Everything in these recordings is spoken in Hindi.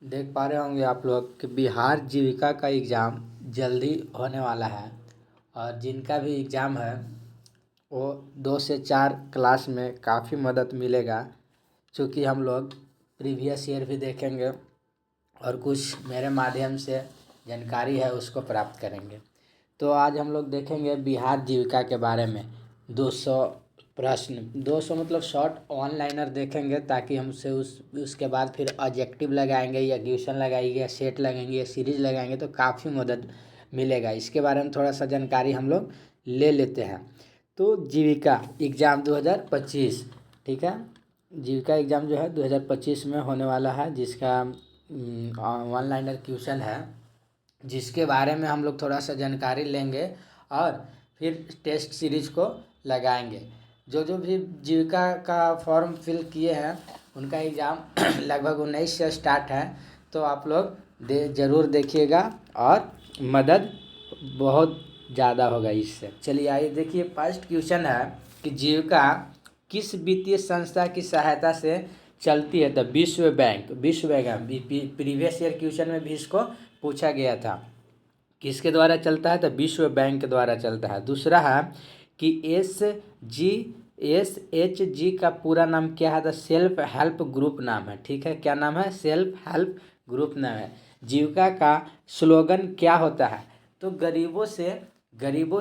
देख पा रहे होंगे आप लोग कि बिहार जीविका का एग्ज़ाम जल्दी होने वाला है। और जिनका भी एग्ज़ाम है वो 2 से 4 क्लास में काफ़ी मदद मिलेगा, क्योंकि हम लोग प्रीवियस ईयर भी देखेंगे और कुछ मेरे माध्यम से जानकारी है उसको प्राप्त करेंगे। तो आज हम लोग देखेंगे बिहार जीविका के बारे में 200 प्रश्न, 200 मतलब शॉर्ट ऑनलाइनर देखेंगे, ताकि हमसे उसके बाद फिर ऑब्जेक्टिव लगाएंगे या क्वेश्चन लगाएंगे या सेट लगाएंगे या सीरीज लगाएंगे तो काफ़ी मदद मिलेगा। इसके बारे में थोड़ा सा जानकारी हम लोग ले लेते हैं। तो जीविका एग्ज़ाम 2025, ठीक है, जीविका एग्ज़ाम जो है 2025 में होने वाला है, जिसका ऑनलाइनर क्वेश्चन है, जिसके बारे में हम लोग थोड़ा सा जानकारी लेंगे और फिर टेस्ट सीरीज को लगाएंगे। जो जो भी जीविका का फॉर्म फिल किए हैं उनका एग्ज़ाम लगभग 19 से स्टार्ट है, तो आप लोग ज़रूर देखिएगा और मदद बहुत ज़्यादा होगा इससे। चलिए आइए देखिए, फर्स्ट क्वेश्चन है कि जीविका किस वित्तीय संस्था की सहायता से चलती है। तो विश्व बैंक प्रीवियस ईयर क्वेश्चन में भी इसको पूछा गया था, किसके द्वारा चलता है, तो विश्व बैंक के द्वारा चलता है। दूसरा है कि SHG का पूरा नाम क्या है, तो सेल्फ हेल्प ग्रुप नाम है, ठीक है, क्या नाम है, सेल्फ हेल्प ग्रुप नाम है। जीविका का स्लोगन क्या होता है, तो गरीबों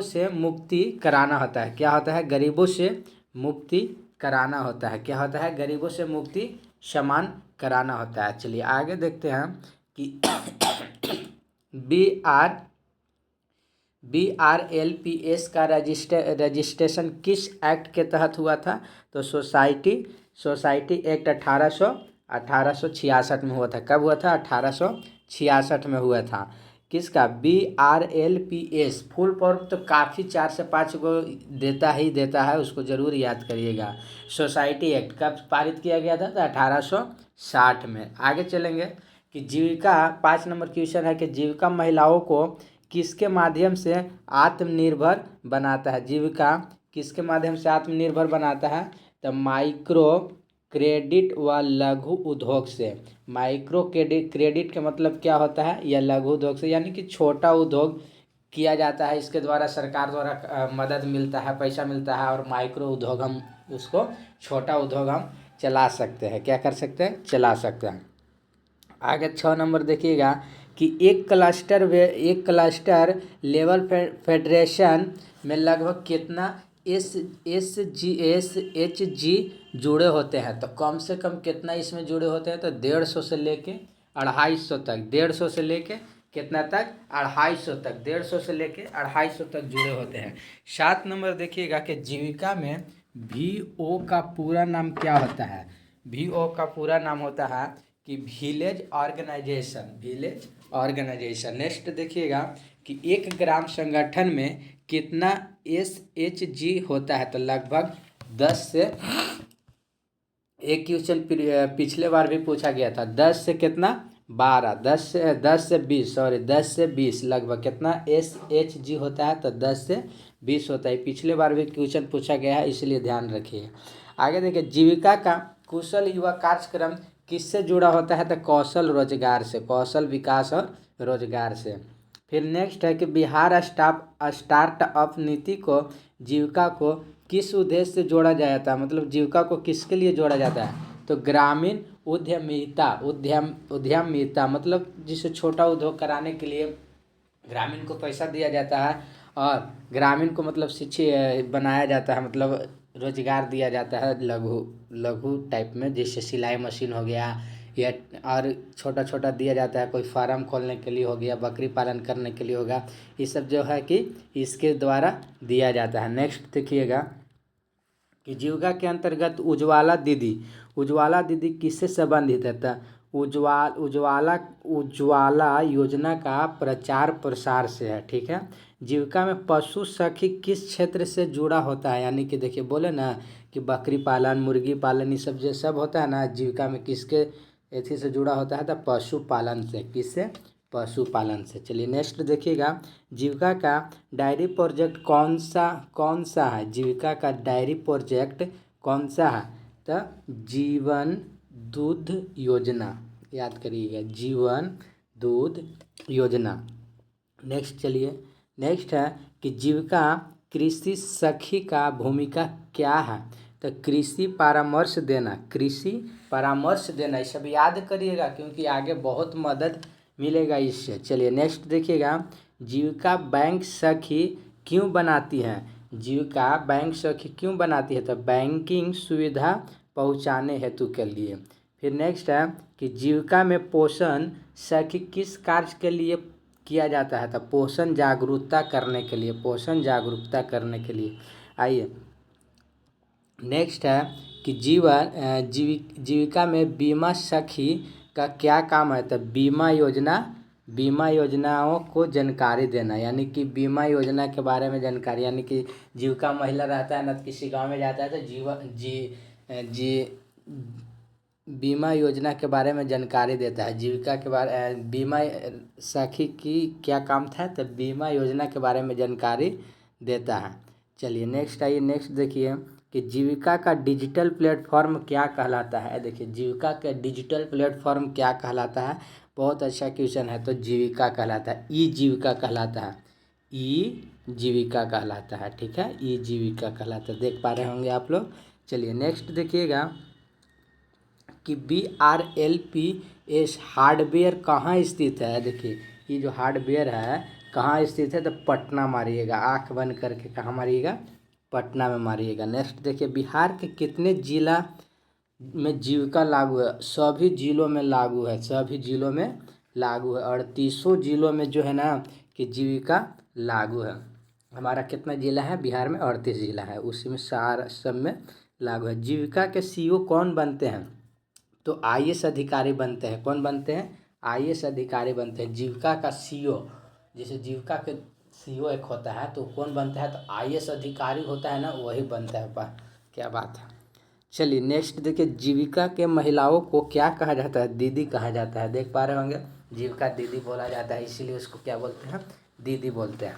से मुक्ति कराना होता है। क्या होता है, गरीबों से मुक्ति कराना होता है। क्या होता है, गरीबों से मुक्ति समान कराना होता है। चलिए आगे देखते हैं कि BRLPS का रजिस्ट्रेशन किस एक्ट के तहत हुआ था, तो सोसाइटी एक्ट 1866 में हुआ था। कब हुआ था, 1866 में हुआ था। किसका, BRLPS फुल फॉर्म तो काफ़ी 4 से 5 को देता है, उसको ज़रूर याद करिएगा। सोसाइटी एक्ट कब पारित किया गया था, तो 1860 में। आगे चलेंगे कि जीविका 5 नंबर क्वेश्चन है कि जीविका महिलाओं को किसके माध्यम से आत्मनिर्भर बनाता है। जीविका किसके माध्यम से आत्मनिर्भर बनाता है, तो माइक्रो क्रेडिट व लघु उद्योग से। माइक्रो क्रेडिट का मतलब क्या होता है, या लघु उद्योग से, यानी कि छोटा उद्योग किया जाता है, इसके द्वारा सरकार द्वारा मदद मिलता है, पैसा मिलता है। और माइक्रो उद्योग हम उसको छोटा उद्योग हम चला सकते हैं, क्या कर सकते हैं, चला सकते हैं। आगे 6 नंबर देखिएगा कि एक क्लस्टर लेवल फेडरेशन में लगभग कितना SHG जुड़े होते हैं, तो कम से कम कितना इसमें जुड़े होते हैं, तो 150 से लेके 250 तक, 150 से लेके कितना तक, 250 तक, 150 से लेके 250 तक जुड़े होते हैं। 7 नंबर देखिएगा कि जीविका में VO का पूरा नाम क्या होता है। VO का पूरा नाम होता है कि विलेज ऑर्गेनाइजेशन। नेक्स्ट देखिएगा कि एक ग्राम संगठन में कितना SHG होता है, तो लगभग 10 से, एक क्वेश्चन पिछले बार भी पूछा गया था, 10 से कितना, 12, 10 से 20 लगभग कितना SHG होता है, तो 10 से 20 होता है। पिछले बार भी क्वेश्चन पूछा गया है, इसलिए ध्यान रखिए। आगे देखिए, जीविका का कुशल युवा कार्यक्रम किससे जुड़ा होता है, तो कौशल विकास और रोजगार से। फिर नेक्स्ट है कि बिहार स्टार्टअप नीति को जीविका को किस उद्देश्य से जोड़ा जाता है, मतलब जीविका को किसके लिए जोड़ा जाता है, तो ग्रामीण उद्यमिता मतलब जिसे छोटा उद्योग कराने के लिए ग्रामीण को पैसा दिया जाता है, और ग्रामीण को मतलब शिक्षित बनाया जाता है, मतलब रोजगार दिया जाता है लघु टाइप में, जैसे सिलाई मशीन हो गया, या और छोटा छोटा दिया जाता है, कोई फार्म खोलने के लिए हो गया, बकरी पालन करने के लिए होगा, ये सब जो है कि इसके द्वारा दिया जाता है। नेक्स्ट देखिएगा कि जीविका के अंतर्गत उज्ज्वला दीदी किससे संबंधित है, तो उज्ज्वला योजना का प्रचार प्रसार से है, ठीक है। जीविका में पशु सखी किस क्षेत्र से जुड़ा होता है, यानी कि देखिए बोले ना कि बकरी पालन, मुर्गी पालन, ये सब जो सब होता है ना, जीविका में किसके एथी से जुड़ा होता है, तो पशुपालन से। किससे, पशुपालन से। चलिए नेक्स्ट देखिएगा, जीविका का डायरी प्रोजेक्ट कौन सा है, जीविका का डायरी प्रोजेक्ट कौन सा है, तो जीवन दूध योजना, याद करिएगा, जीवन दूध योजना। नेक्स्ट चलिए, नेक्स्ट है कि जीविका कृषि सखी का भूमिका क्या है। तो कृषि परामर्श देना, कृषि परामर्श देना, ये सब याद करिएगा क्योंकि आगे बहुत मदद मिलेगा इससे। चलिए नेक्स्ट देखिएगा, जीविका बैंक सखी क्यों बनाती हैं। जीविका बैंक सखी क्यों बनाती है, तो बैंकिंग सुविधा पहुंचाने हेतु के लिए। फिर नेक्स्ट है कि जीविका में पोषण सखी किस कार्य के लिए किया जाता है, तो पोषण जागरूकता करने के लिए, पोषण जागरूकता करने के लिए। आइए नेक्स्ट है कि जीविका में बीमा सखी का क्या काम है, तो बीमा योजनाओं को जानकारी देना, यानी कि बीमा योजना के बारे में जानकारी, यानी कि जीविका महिला रहता है ना, तो किसी गांव में जाता है तो जी बीमा योजना के बारे में जानकारी देता है। जीविका के बारे बीमा सखी की क्या काम था, तो बीमा योजना के बारे में जानकारी देता है। चलिए नेक्स्ट आइए, नेक्स्ट देखिए कि जीविका का डिजिटल प्लेटफॉर्म क्या कहलाता है। देखिए जीविका का डिजिटल प्लेटफॉर्म क्या कहलाता है, बहुत अच्छा क्वेश्चन है। तो जीविका कहलाता है, ई जीविका कहलाता है, ई जीविका कहलाता है। ठीक है, ई जीविका कहलाता है, देख पा रहे होंगे आप लोग। चलिए नेक्स्ट देखिएगा कि BRLPS हार्डवेयर कहाँ स्थित है। देखिए ये जो हार्डवेयर है कहाँ स्थित है, तो पटना मारिएगा, आँख बंद करके कहाँ मारिएगा, पटना में मारिएगा। नेक्स्ट देखिए, बिहार के कितने जिला में जीविका लागू है। सभी जिलों में लागू है, सभी जिलों में लागू है। 38 जिलों में जो है ना कि जीविका लागू है। हमारा कितना जिला है बिहार में, 38 जिला है, उसी में सारा सब में लागू है। जीविका के CEO कौन बनते हैं, तो IAS अधिकारी बनते हैं। कौन बनते हैं, IAS अधिकारी बनते हैं। जीविका का CEO, जैसे जीविका के CEO एक होता है तो कौन बनता है, तो IAS अधिकारी होता है ना, वही बनता है। वाह क्या बात है। चलिए नेक्स्ट देखिए, जीविका के महिलाओं को क्या कहा जाता है, दीदी कहा जाता है। देख पा रहे होंगे, जीविका दीदी बोला जाता है, इसीलिए उसको क्या बोलते हैं, दीदी बोलते हैं।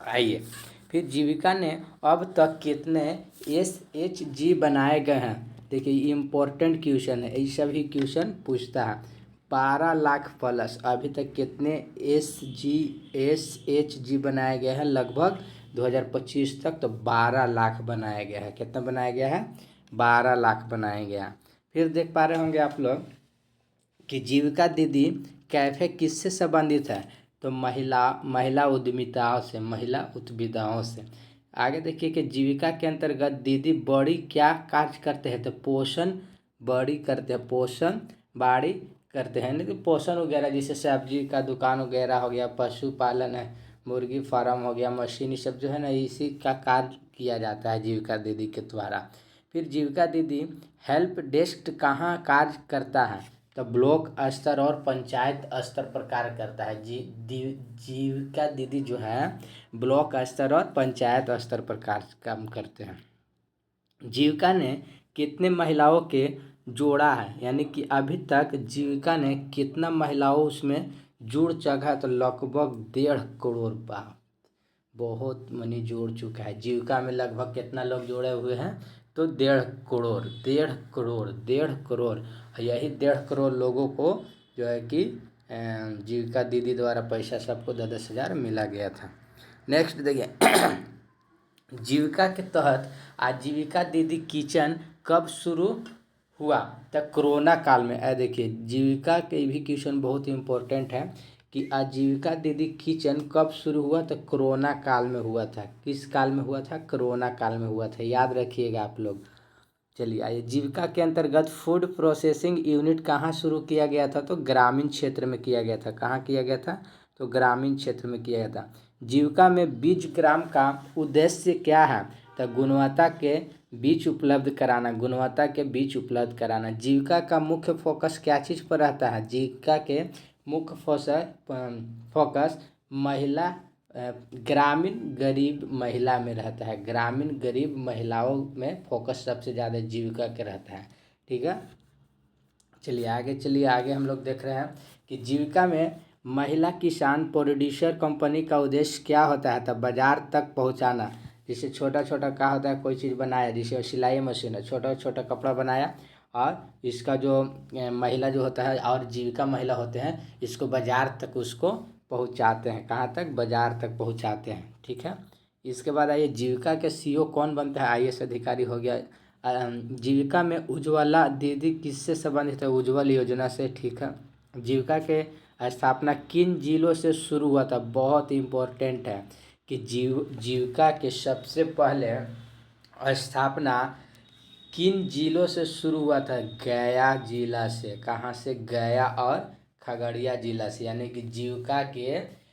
आइए फिर जीविका ने अब तक कितने SHG बनाए गए हैं। देखिए इम्पोर्टेंट क्वेश्चन है, ये सभी क्वेश्चन पूछता है। 12 लाख प्लस अभी तक कितने SHG बनाए गए हैं, लगभग 2025 तक तो 12 लाख बनाया गया है। कितना बनाया गया है, 12 लाख बनाया गया। फिर देख पा रहे होंगे आप लोग कि जीविका दीदी कैफे किससे संबंधित है, तो महिला उद्यमिताओं से, महिला उद्यमिताओं से। आगे देखिए कि जीविका के अंतर्गत दीदी बड़ी क्या कार्य करते हैं, तो पोषण बड़ी करते हैं, पोषण बाड़ी करते हैं, नहीं तो पोषण वगैरह जैसे सब्जी का दुकान वगैरह हो गया, पशुपालन है, मुर्गी फार्म हो गया, मशीन, ये सब जो है ना इसी का कार्य किया जाता है जीविका दीदी के द्वारा। फिर जीविका दीदी हेल्प डेस्क कहाँ कार्य करता है, तो ब्लॉक स्तर और पंचायत स्तर पर कार्य करता है। जीविका दीदी जो है ब्लॉक स्तर और पंचायत स्तर पर काम करते हैं। जीविका ने कितने महिलाओं के जोड़ा है, यानी कि अभी तक जीविका ने कितना महिलाओं उसमें जुड़ चुका है, तो लगभग 1.5 करोड़। बहुत मनी जोड़ चुका है जीविका में। लगभग कितना लोग जोड़े हुए हैं, तो 1.5 करोड़, 1.5 करोड़, 1.5 करोड़। यही 1.5 करोड़ लोगों को जो है कि जीविका दीदी द्वारा पैसा सबको 10-10 हज़ार मिला गया था। नेक्स्ट देखिए जीविका के तहत आजीविका दीदी किचन कब शुरू हुआ, तो कोरोना काल में। देखिए जीविका के भी क्वेश्चन बहुत इंपॉर्टेंट है कि आजीविका दीदी किचन कब शुरू हुआ, तो कोरोना काल में हुआ था। किस काल में हुआ था, कोरोना काल में हुआ था, याद रखिएगा आप लोग। चलिए आइए, जीविका के अंतर्गत फूड प्रोसेसिंग यूनिट कहाँ शुरू किया गया था, तो ग्रामीण क्षेत्र में किया गया था। कहाँ किया गया था, तो ग्रामीण क्षेत्र में किया गया था। जीविका में बीज ग्राम का उद्देश्य क्या है, तो गुणवत्ता के बीज उपलब्ध कराना, गुणवत्ता के बीज उपलब्ध कराना। जीविका का मुख्य फोकस क्या चीज़ पर रहता है, जीविका के मुख्य फोकस महिला ग्रामीण गरीब महिला में रहता है। ग्रामीण गरीब महिलाओं में फोकस सबसे ज़्यादा जीविका के रहता है। ठीक है, चलिए आगे हम लोग देख रहे हैं कि जीविका में महिला किसान प्रोड्यूसर कंपनी का उद्देश्य क्या होता है, तो बाजार तक पहुंचाना। जैसे छोटा छोटा क्या होता है, कोई चीज़ बनाया, जैसे सिलाई मशीन है, छोटा छोटा कपड़ा बनाया और इसका जो महिला जो होता है और जीविका महिला होते हैं, इसको बाज़ार तक उसको पहुंचाते हैं। कहाँ तक? बाज़ार तक पहुंचाते हैं। ठीक है। इसके बाद आइए, जीविका के सीईओ कौन बनता है? आईएएस अधिकारी हो गया। जीविका में उज्ज्वला दीदी किससे संबंधित है? उज्ज्वल योजना से। ठीक है। जीविका के स्थापना किन जिलों से शुरू हुआ था? बहुत इम्पोर्टेंट है कि जीविका के सबसे पहले स्थापना किन जिलों से शुरू हुआ था? गया जिला से। कहाँ से? गया और खगड़िया जिला से। यानी कि जीविका के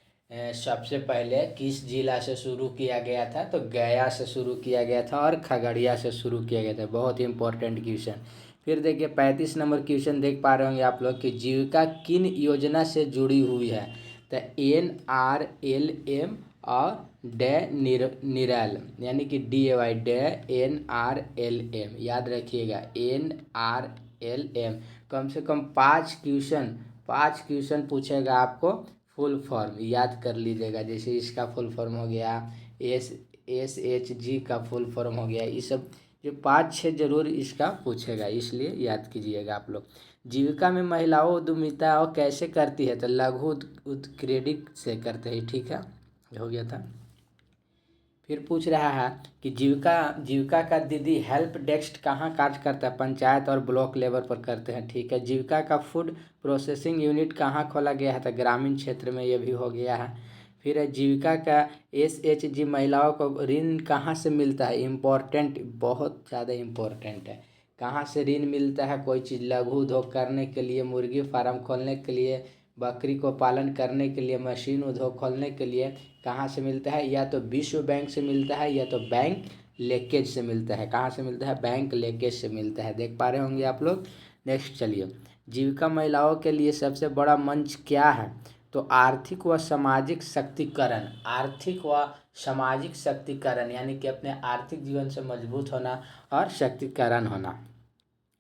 सबसे पहले किस जिला से शुरू किया गया था? तो गया से शुरू किया गया था और खगड़िया से शुरू किया गया था। बहुत ही इंपॉर्टेंट क्वेश्चन। फिर देखिए 35 नंबर क्वेश्चन देख पा रहे होंगे आप लोग कि जीविका किन योजना से जुड़ी हुई है? तो NRLM और निरल, यानी कि DAY, NRLM, याद रखिएगा NRLM। कम से कम 5 क्वेश्चन पूछेगा आपको। फुल फॉर्म याद कर लीजिएगा। जैसे इसका फुल फॉर्म हो गया, SHG का फुल फॉर्म हो गया। ये सब जो 5-6 जरूर इसका पूछेगा, इसलिए याद कीजिएगा आप लोग। जीविका में महिलाओं उद्यमिता कैसे करती है? तो लघु क्रेडिट से करते हैं। ठीक है, हो गया था। फिर पूछ रहा है कि जीविका का दीदी हेल्प डेस्क कहाँ कार्य करता है? पंचायत और ब्लॉक लेवल पर करते हैं। ठीक है। जीविका का फूड प्रोसेसिंग यूनिट कहाँ खोला गया है? तो ग्रामीण क्षेत्र में ये भी हो गया है। फिर है जीविका का SHG महिलाओं को ऋण कहाँ से मिलता है? इम्पोर्टेंट, बहुत ज़्यादा इम्पोर्टेंट है। कहाँ से ऋण मिलता है? कोई चीज़ लघु उद्योग करने के लिए, मुर्गी फार्म खोलने के लिए, बकरी को पालन करने के लिए, मशीन उद्योग खोलने के लिए कहाँ से मिलता है? या तो विश्व बैंक से मिलता है या तो बैंक लीकेज से मिलता है। कहाँ से मिलता है? बैंक लीकेज से मिलता है। देख पा रहे होंगे आप लोग। नेक्स्ट चलिए, जीविका महिलाओं के लिए सबसे बड़ा मंच क्या है? तो आर्थिक व सामाजिक शक्तिकरण। आर्थिक व सामाजिक शक्तिकरण यानी कि अपने आर्थिक जीवन से मजबूत होना और शक्तिकरण होना।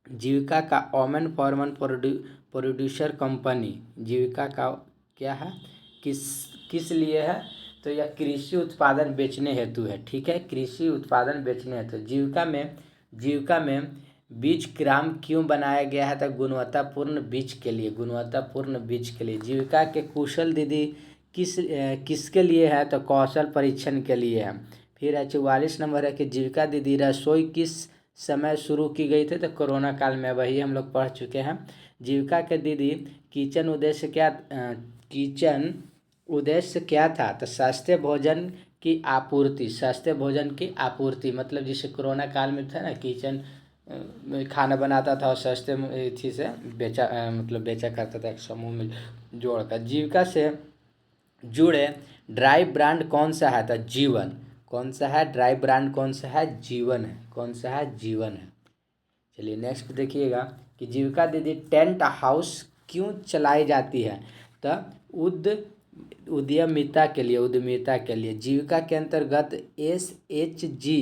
जीविका का ओमेन फॉर्मन प्रोड्यूसर कंपनी, जीविका का क्या है? किस लिए है? तो यह कृषि उत्पादन बेचने हेतु है। ठीक है, कृषि उत्पादन बेचने हेतु। जीविका में बीज ग्राम क्यों बनाया गया है? तो गुणवत्तापूर्ण बीज के लिए। गुणवत्तापूर्ण बीज के लिए। जीविका के कुशल दीदी किसके लिए है? तो कौशल परीक्षण के लिए है। फिर है 44 नंबर है कि जीविका दीदी रसोई किस समय शुरू की गई थी? तो कोरोना काल में, वही हम लोग पढ़ चुके हैं। जीविका के दीदी किचन उद्देश्य क्या था? तो सस्ते भोजन की आपूर्ति। सस्ते भोजन की आपूर्ति मतलब जैसे कोरोना काल में था ना, किचन में खाना बनाता था और सस्ते थी से बेचा करता था, एक समूह में जोड़कर। जीविका से जुड़े ड्राई ब्रांड कौन सा है? तो जीवन। कौन सा है? ड्राई ब्रांड कौन सा है? जीवन है। कौन सा है? जीवन है। चलिए नेक्स्ट देखिएगा कि जीविका दीदी टेंट हाउस क्यों चलाई जाती है? तो उद्यमिता के लिए। जीविका के अंतर्गत SHG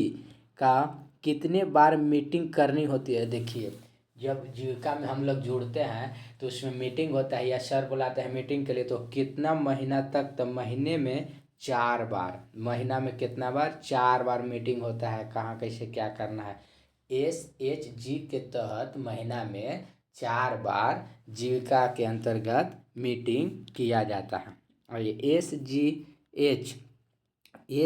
का कितने बार मीटिंग करनी होती है? देखिए, जब जीविका में हम लोग जुड़ते हैं तो उसमें मीटिंग होता है या सर बुलाते हैं मीटिंग के लिए। तो कितना महीना तक? तो महीने में 4 बार। महीना में कितना बार? 4 बार मीटिंग होता है। कहाँ कैसे क्या करना है? SHG के तहत महीना में 4 बार जीविका के अंतर्गत मीटिंग किया जाता है। और ये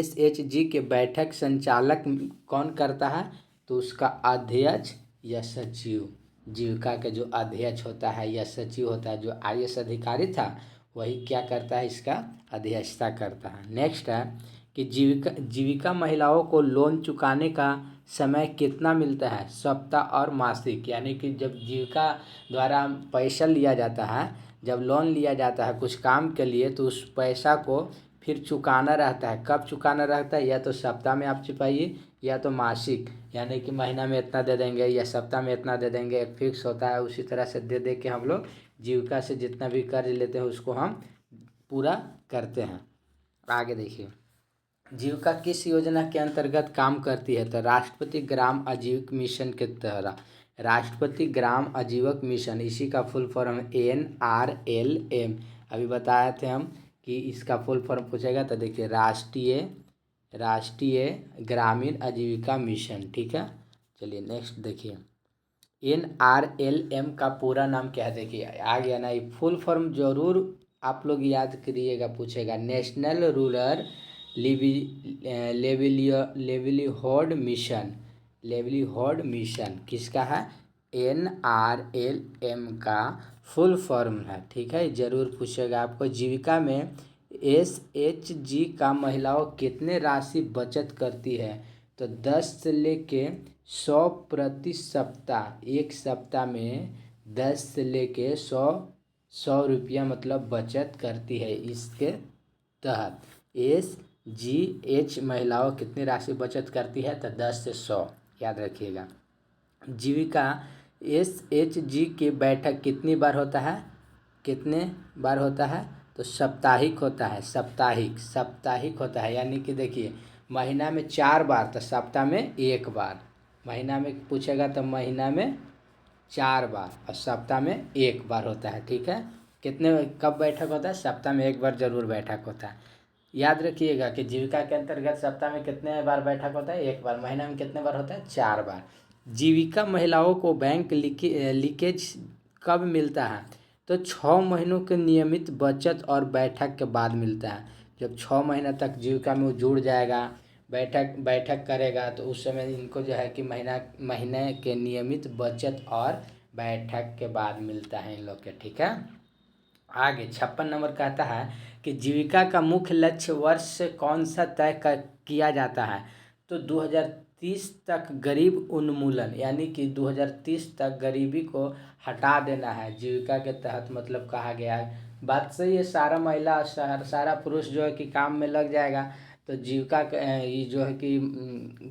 SHG के बैठक संचालक कौन करता है? तो उसका अध्यक्ष या सचिव। जीविका के जो अध्यक्ष होता है या सचिव होता है, जो IAS अधिकारी था, वही क्या करता है? इसका अध्यक्षता करता है। नेक्स्ट है कि जीविका महिलाओं को लोन चुकाने का समय कितना मिलता है? सप्ताह और मासिक। यानी कि जब जीविका द्वारा पैसा लिया जाता है, जब लोन लिया जाता है कुछ काम के लिए, तो उस पैसा को फिर चुकाना रहता है। कब चुकाना रहता है? या तो सप्ताह में आप चुकाइए या तो मासिक, यानी कि महीना में इतना दे देंगे या सप्ताह में इतना दे देंगे। एक फिक्स होता है, उसी तरह से दे के हम लोग जीविका से जितना भी कर्ज लेते हैं उसको हम पूरा करते हैं। आगे देखिए, जीविका किस योजना के अंतर्गत काम करती है? तो राष्ट्रपति ग्राम आजीविका मिशन के तहत। राष्ट्रपति ग्राम आजीविका मिशन, इसी का फुल फॉर्म NRLM। अभी बताए थे हम कि इसका फुल फॉर्म पूछेगा तो देखिए, राष्ट्रीय ग्रामीण आजीविका मिशन। ठीक है। चलिए नेक्स्ट देखिए, NRLM का पूरा नाम क्या है? देखिए आ गया ना, ये फुल फॉर्म जरूर आप लोग याद करिएगा, पूछेगा। National rural livelihood mission, livelihood mission किसका है? NRLM का फुल फॉर्म है, ठीक है, जरूर पूछेगा आपको। जीविका में SHG का महिलाओं कितने राशि बचत करती है? तो 10 से लेके 100 प्रति सप्ताह, एक सप्ताह में 10 से लेके 100 रुपया मतलब बचत करती है। इसके तहत SGH महिलाओं कितनी राशि बचत करती है? तो 10 से 100, याद रखिएगा। जीविका SHG की बैठक कितनी बार होता है? कितने बार होता है? तो साप्ताहिक होता है, साप्ताहिक होता है। यानी कि देखिए महीना में 4 बार तो सप्ताह में 1 बार। महीना में पूछेगा तो महीना में 4 बार और सप्ताह में 1 बार होता है, ठीक है। कितने कब बैठक होता है? सप्ताह में 1 बार जरूर बैठक होता है। याद रखिएगा कि जीविका के अंतर्गत सप्ताह में कितने बार बैठक होता है? 1 बार। महीना में कितने बार होता है? 4 बार। जीविका महिलाओं को बैंक लीकेज कब मिलता है? तो 6 महीनों के नियमित बचत और बैठक के बाद मिलता है। जब 6 महीने तक जीविका में वो जुड़ जाएगा, बैठक करेगा, तो उस समय इनको जो है कि महीने के नियमित बचत और बैठक के बाद मिलता है इन लोग के, ठीक है। आगे 56 नंबर कहता है कि जीविका का मुख्य लक्ष्य वर्ष कौन सा किया जाता है? तो 2030 तक गरीब उन्मूलन, यानी कि 2030 तक गरीबी को हटा देना है जीविका के तहत, मतलब कहा गया है। बात सही है, सारा महिला सारा पुरुष जो है कि काम में लग जाएगा तो जीविका ये जो है कि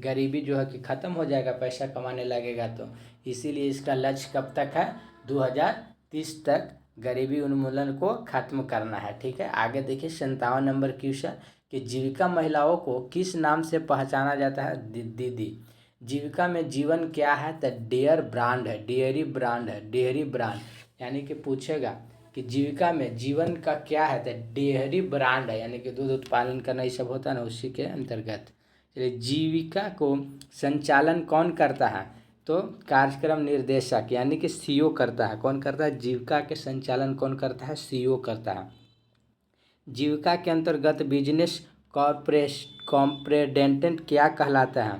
गरीबी जो है कि ख़त्म हो जाएगा, पैसा कमाने लगेगा। तो इसीलिए इसका लक्ष्य कब तक है? 2030 तक गरीबी उन्मूलन को खत्म करना है, ठीक है। आगे देखिए 57 नंबर क्वेश्चन कि जीविका महिलाओं को किस नाम से पहचाना जाता है? दीदी। जीविका में जीवन क्या है? तो डेयर ब्रांड है, डेयरी ब्रांड है, डेयरी ब्रांड। यानी कि पूछेगा कि जीविका में जीवन का क्या है? तो डेयरी ब्रांड है, यानी कि दूध उत्पादन करना ये सब होता है ना, उसी के अंतर्गत। चलिए, जीविका को संचालन कौन करता है? तो कार्यक्रम निर्देशक यानी कि CEO करता है। कौन करता है? जीविका के संचालन कौन करता है? CEO करता है। जीविका के अंतर्गत बिजनेस कॉम्प्रेडेंटेंट क्या कहलाता है?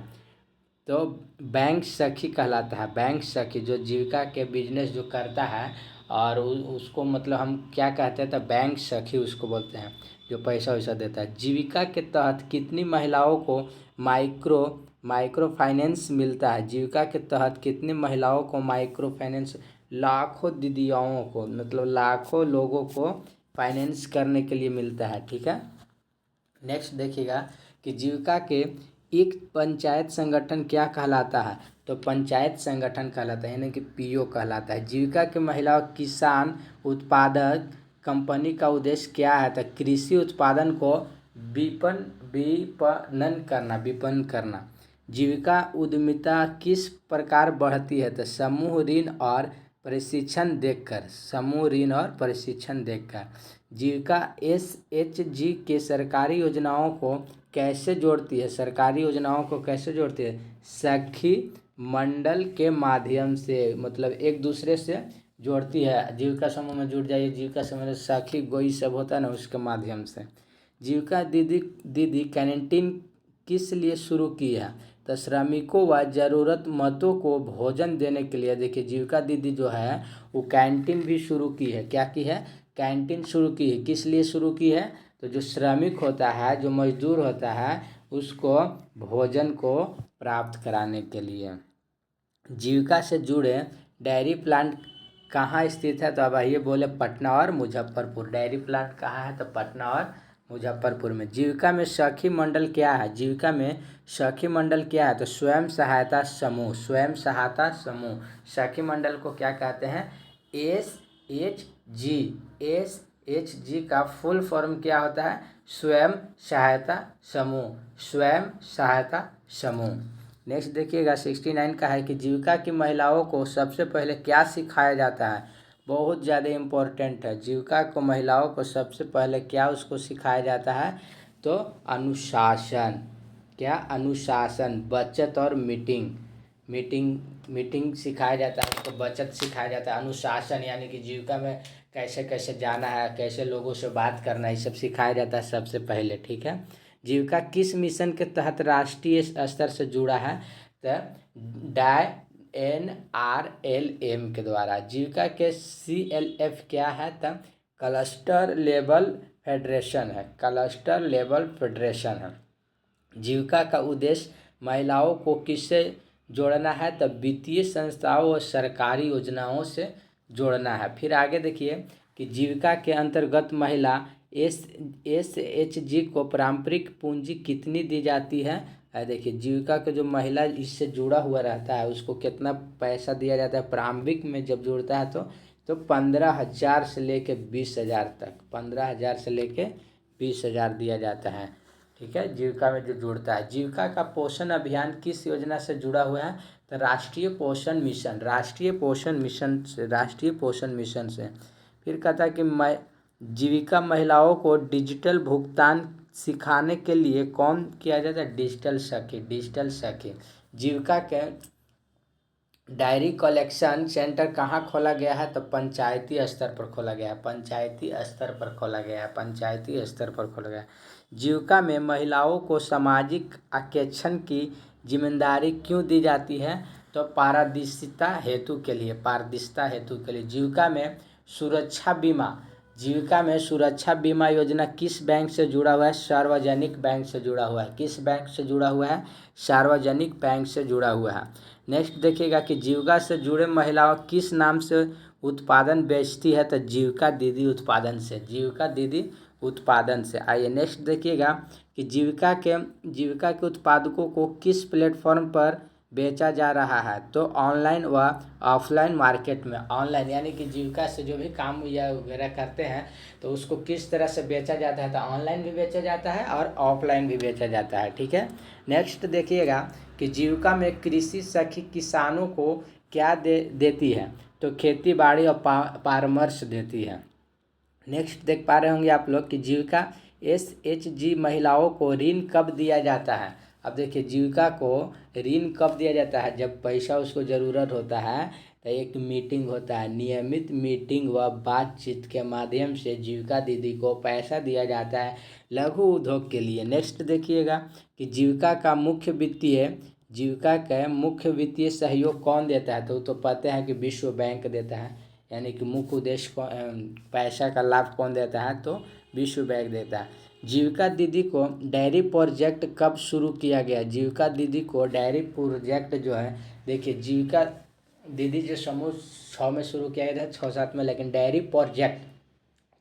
तो बैंक सखी कहलाता है। बैंक सखी जो जीविका के बिजनेस जो करता है और उसको मतलब हम क्या कहते हैं? तो बैंक सखी उसको बोलते हैं, जो पैसा वैसा देता है। जीविका के तहत कितनी महिलाओं को माइक्रो फाइनेंस मिलता है? जीविका के तहत कितनी महिलाओं को माइक्रो फाइनेंस? लाखों दीदियों को, मतलब लाखों लोगों को फाइनेंस करने के लिए मिलता है, ठीक है। नेक्स्ट देखिएगा कि जीविका के एक पंचायत संगठन क्या कहलाता है? तो पंचायत संगठन कहलाता है, यानी कि PO कहलाता है। जीविका के महिला किसान उत्पादक कंपनी का उद्देश्य क्या है? तो कृषि उत्पादन को विपणन करना। जीविका उद्यमिता किस प्रकार बढ़ती है? तो समूह ऋण और प्रशिक्षण देकर। जीविका SHG के सरकारी योजनाओं को कैसे जोड़ती है? सरकारी योजनाओं को कैसे जोड़ती है? सखी मंडल के माध्यम से, मतलब एक दूसरे से जोड़ती है। जीविका समूह में जुड़ जाइए, जीविका समूह में सखी गोई सब होता है ना, उसके माध्यम से। जीविका दीदी कैंटीन किस लिए शुरू की है? तो श्रमिकों व ज़रूरतमंदों को भोजन देने के लिए। देखिए जीविका दीदी जो है वो कैंटीन भी शुरू की है। क्या की है? कैंटीन शुरू की है। किस लिए शुरू की है? तो जो श्रमिक होता है, जो मजदूर होता है, उसको भोजन को प्राप्त कराने के लिए। जीविका से जुड़े डेयरी प्लांट कहाँ स्थित है? तो अब आइए बोले पटना और मुजफ्फरपुर। डेयरी प्लांट कहाँ है? तो पटना और मुजफ्फरपुर में। जीविका में सखी मंडल क्या है? जीविका में सखी मंडल क्या है? तो स्वयं सहायता समूह। सखी मंडल को क्या कहते हैं? SHG का फुल फॉर्म क्या होता है? स्वयं सहायता समूह। नेक्स्ट देखिएगा 69 का है कि जीविका की महिलाओं को सबसे पहले क्या सिखाया जाता है? बहुत ज़्यादा इम्पोर्टेंट है। जीविका को महिलाओं को सबसे पहले क्या उसको सिखाया जाता है? तो अनुशासन। क्या? अनुशासन, बचत और मीटिंग। मीटिंग मीटिंग सिखाया जाता है, उसको बचत सिखाया जाता है, अनुशासन यानी कि जीविका में कैसे कैसे जाना है, कैसे लोगों से बात करना है, ये सब सिखाया जाता है सबसे पहले। ठीक है, जीविका किस मिशन के तहत राष्ट्रीय स्तर से जुड़ा है? तो NRLM के द्वारा। जीविका के CLF क्या है? तो क्लस्टर लेवल फेडरेशन है, क्लस्टर लेवल फेडरेशन है। जीविका का उद्देश्य महिलाओं को किससे जोड़ना है? तो वित्तीय संस्थाओं और सरकारी योजनाओं से जोड़ना है। फिर आगे देखिए कि जीविका के अंतर्गत महिला SHG को पारंपरिक पूंजी कितनी दी जाती है? देखिए जीविका के जो महिला इससे जुड़ा हुआ रहता है उसको कितना पैसा दिया जाता है? प्रारंभिक में जब जुड़ता है तो 15,000 से लेके 20,000 तक, 15,000 से लेके 20,000 दिया जाता है। ठीक है, जीविका में जो जुड़ता है। जीविका का पोषण अभियान किस योजना से जुड़ा हुआ है? तो राष्ट्रीय पोषण मिशन, राष्ट्रीय पोषण मिशन से, राष्ट्रीय पोषण मिशन से। फिर कहता है कि जीविका महिलाओं को डिजिटल भुगतान सिखाने के लिए कौन किया जाता है? डिजिटल सखी, डिजिटल सखी। जीविका के डायरी कलेक्शन सेंटर कहाँ खोला गया है? तो पंचायती स्तर पर खोला गया है, पंचायती स्तर पर खोला गया है, पंचायती स्तर पर खोला गया है। जीविका में महिलाओं को सामाजिक आरक्षण की जिम्मेदारी क्यों दी जाती है? तो पारदर्शिता हेतु के लिए, पारदर्शिता हेतु के लिए। जीविका में सुरक्षा बीमा, जीविका में सुरक्षा बीमा योजना किस बैंक से जुड़ा हुआ है? सार्वजनिक बैंक से जुड़ा हुआ है। किस बैंक से जुड़ा हुआ है? सार्वजनिक बैंक से जुड़ा हुआ है। नेक्स्ट देखिएगा कि जीविका से जुड़े महिलाओं किस नाम से उत्पादन बेचती है? तो जीविका दीदी उत्पादन से, जीविका दीदी उत्पादन से। आइए नेक्स्ट देखिएगा कि जीविका के उत्पादकों को किस प्लेटफॉर्म पर बेचा जा रहा है? तो ऑनलाइन व ऑफलाइन मार्केट में। ऑनलाइन यानी कि जीविका से जो भी काम या वगैरह करते हैं तो उसको किस तरह से बेचा जाता है? तो ऑनलाइन भी बेचा जाता है और ऑफलाइन भी बेचा जाता है। ठीक है, नेक्स्ट देखिएगा कि जीविका में कृषि सखी किसानों को क्या देती है? तो खेती बाड़ी और परामर्श देती है। नेक्स्ट देख पा रहे होंगे आप लोग कि जीविका SHG महिलाओं को ऋण कब दिया जाता है? अब देखिए जीविका को ऋण कब दिया जाता है? जब पैसा उसको ज़रूरत होता है तो एक मीटिंग होता है, नियमित मीटिंग व बातचीत के माध्यम से जीविका दीदी को पैसा दिया जाता है लघु उद्योग के लिए। नेक्स्ट देखिएगा कि जीविका का मुख्य वित्तीय सहयोग कौन देता है? तो पता है कि विश्व बैंक देता है, यानी कि मुख्य उद्देश्य को पैसा का लाभ कौन देता है? तो विश्व बैंक देता है। जीविका दीदी को डायरी प्रोजेक्ट कब शुरू किया गया? जीविका दीदी को डायरी प्रोजेक्ट जो है, देखिए जीविका दीदी जो समूह 6 में शुरू किया गया था, 6-7 में, लेकिन डायरी प्रोजेक्ट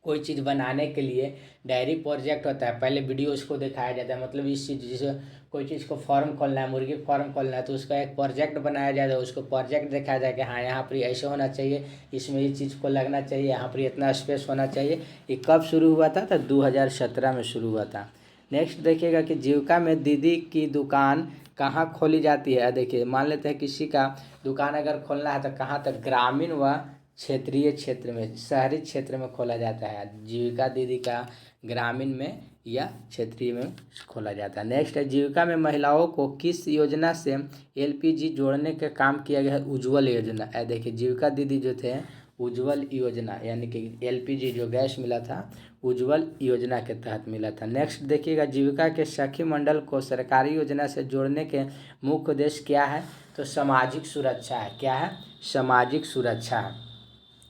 कोई चीज़ बनाने के लिए डायरी प्रोजेक्ट होता है। पहले वीडियो उसको दिखाया जाता है, मतलब इस चीज़ जैसे कोई चीज़ को फॉर्म खोलना है, मुर्गी फार्म खोलना है तो उसका एक प्रोजेक्ट बनाया जाता है, उसको प्रोजेक्ट दिखाया जाए कि हाँ यहाँ पर ऐसे होना चाहिए, इसमें ये चीज़ को लगना चाहिए, यहाँ पर इतना स्पेस होना चाहिए। ये कब शुरू हुआ था? तो 2017 में शुरू हुआ था। नेक्स्ट देखिएगा कि जीविका में दीदी की दुकान कहाँ खोली जाती है? देखिए मान लेते हैं किसी का दुकान अगर खोलना है तो कहाँ तक, ग्रामीण व क्षेत्रीय क्षेत्र में, शहरी क्षेत्र में खोला जाता है। जीविका दीदी का ग्रामीण में या क्षेत्रीय में खोला जाता है। नेक्स्ट है जीविका में महिलाओं को किस योजना से LPG जोड़ने का काम किया गया है? उज्ज्वल योजना। देखिए जीविका दीदी जो थे उज्ज्वल योजना यानी कि LPG जो गैस मिला था उज्ज्वल योजना के तहत मिला था। नेक्स्ट देखिएगा जीविका के सखी मंडल को सरकारी योजना से जोड़ने के मुख्य उद्देश्य क्या है? तो सामाजिक सुरक्षा है। क्या है? सामाजिक सुरक्षा है।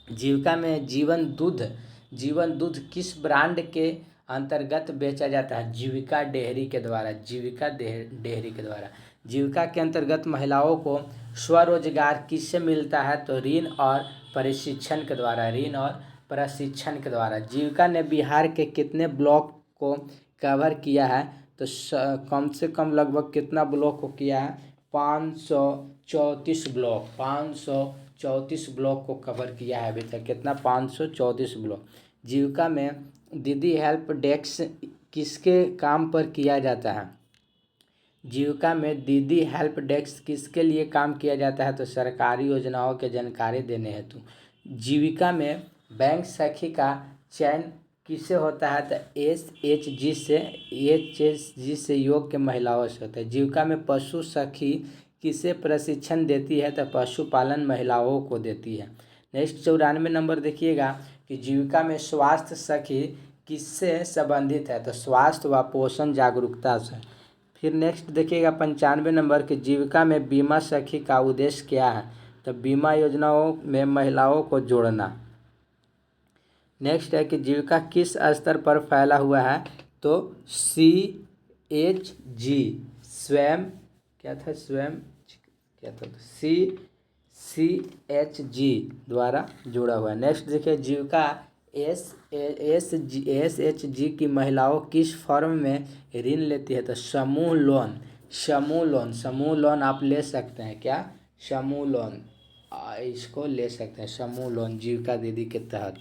जीविका में जीवन दूध किस ब्रांड के अंतर्गत बेचा जाता है? जीविका डेयरी के द्वारा, जीविका डेयरी के द्वारा। जीविका के अंतर्गत महिलाओं को स्वरोजगार किससे मिलता है? तो ऋण और प्रशिक्षण के द्वारा, ऋण और प्रशिक्षण के द्वारा। जीविका ने बिहार के कितने ब्लॉक को कवर किया है? तो कम से कम लगभग कितना ब्लॉक को किया है? 534 ब्लॉक, 534 ब्लॉक को कवर किया है अभी तक। कितना? 534 ब्लॉक। जीविका में दीदी हेल्प डेस्क किसके काम पर किया जाता है? जीविका में दीदी हेल्प डेस्क किसके लिए काम किया जाता है? तो सरकारी योजनाओं के जानकारी देने हेतु। जीविका में बैंक सखी का चयन किससे होता है? तो SHG से, SHG से योग के महिलाओं से होता है। जीविका में पशु सखी किसे प्रशिक्षण देती है? तो पशुपालन महिलाओं को देती है। नेक्स्ट 94 नंबर देखिएगा कि जीविका में स्वास्थ्य सखी किससे संबंधित है? तो स्वास्थ्य व पोषण जागरूकता से। फिर नेक्स्ट देखिएगा 95 नंबर कि जीविका में बीमा सखी का उद्देश्य क्या है? तो बीमा योजनाओं में महिलाओं को जोड़ना। नेक्स्ट है कि जीविका किस स्तर पर फैला हुआ है? तो CHG स्वयं क्या था? स्वयं क्या था? CHG द्वारा जुड़ा हुआ है। नेक्स्ट देखिए जीविका SHG की महिलाओं किस फॉर्म में ऋण लेती है? तो समूह लोन। समूह लोन आप ले सकते हैं। क्या? समूह लोन इसको ले सकते हैं, समूह लोन जीविका दीदी के तहत।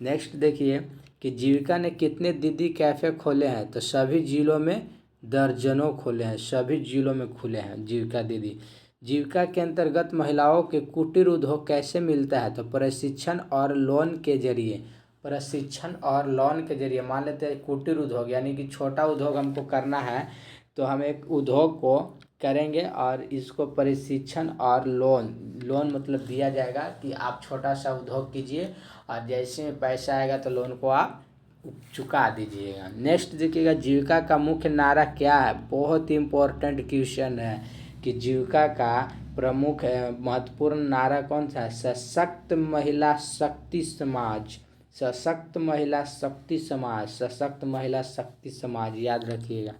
नेक्स्ट देखिए कि जीविका ने कितने दीदी कैफ़े खोले हैं? तो सभी जिलों में दर्जनों खोले हैं, सभी जिलों में खुले हैं जीविका दीदी। जीविका के अंतर्गत महिलाओं के कुटीर उद्योग कैसे मिलता है? तो प्रशिक्षण और लोन के जरिए। प्रशिक्षण और लोन के जरिए। मान लेते हैं कुटीर उद्योग यानी कि छोटा उद्योग हमको करना है, तो हम एक उद्योग को करेंगे और इसको प्रशिक्षण और लोन मतलब दिया जाएगा कि आप छोटा सा उद्योग कीजिए और जैसे पैसा आएगा तो लोन को आप चुका दीजिएगा। नेक्स्ट देखिएगा जीविका का मुख्य नारा क्या है? बहुत ही इम्पोर्टेंट क्वेश्चन है कि जीविका का प्रमुख महत्वपूर्ण नारा कौन सा है? सशक्त महिला शक्ति समाज। सशक्त महिला शक्ति समाज। सशक्त महिला शक्ति समाज याद रखिएगा।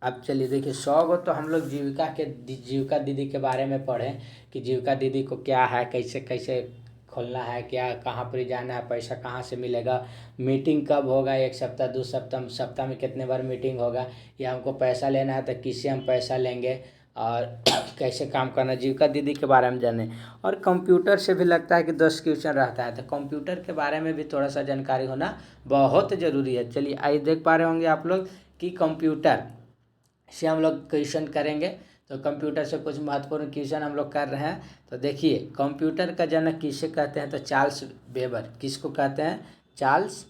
अब चलिए देखिए 100 गो तो हम लोग जीविका दीदी के बारे में पढ़ें कि जीविका दीदी को क्या है, कैसे कैसे खोलना है, क्या कहाँ पर जाना है, पैसा कहाँ से मिलेगा, मीटिंग कब होगा, 1 सप्ताह 2 सप्ताह, सप्ताह में कितने बार मीटिंग होगा, या हमको पैसा लेना है तो किससे हम पैसा लेंगे और कैसे काम करना, जीविका दीदी के बारे में जाने। और कंप्यूटर से भी लगता है कि 10 क्वेश्चन रहता है, तो कंप्यूटर के बारे में भी थोड़ा सा जानकारी होना बहुत ज़रूरी है। चलिए आइए देख पा रहे होंगे आप लोग कि कंप्यूटर से हम लोग क्वेश्चन करेंगे, तो कंप्यूटर से कुछ महत्वपूर्ण क्वेश्चन हम लोग कर रहे हैं। तो देखिए कंप्यूटर का जनक किसे कहते हैं? तो चार्ल्स बेबर। किसको कहते हैं? चार्ल्स